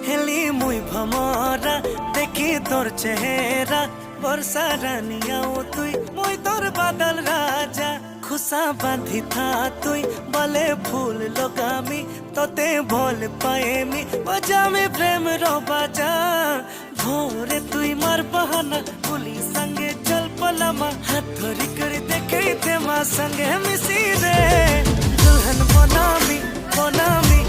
হেলি মুই ভমরা দেখি তোর চেহারা বর্ষা রানিয়াও তুই মুই তোর বাদল রাজা খুশা বাঁধি থা তুই বলে ফুল লোগামি তোতে ভোল পায়েমি বজামি প্রেম रो बाजा भोरे तुई मार बहाना पुलिस संगे चल पलामा हाथ धरी कर देखे ते माँ संगे मिसी रे दुल्हन बनामी बनामी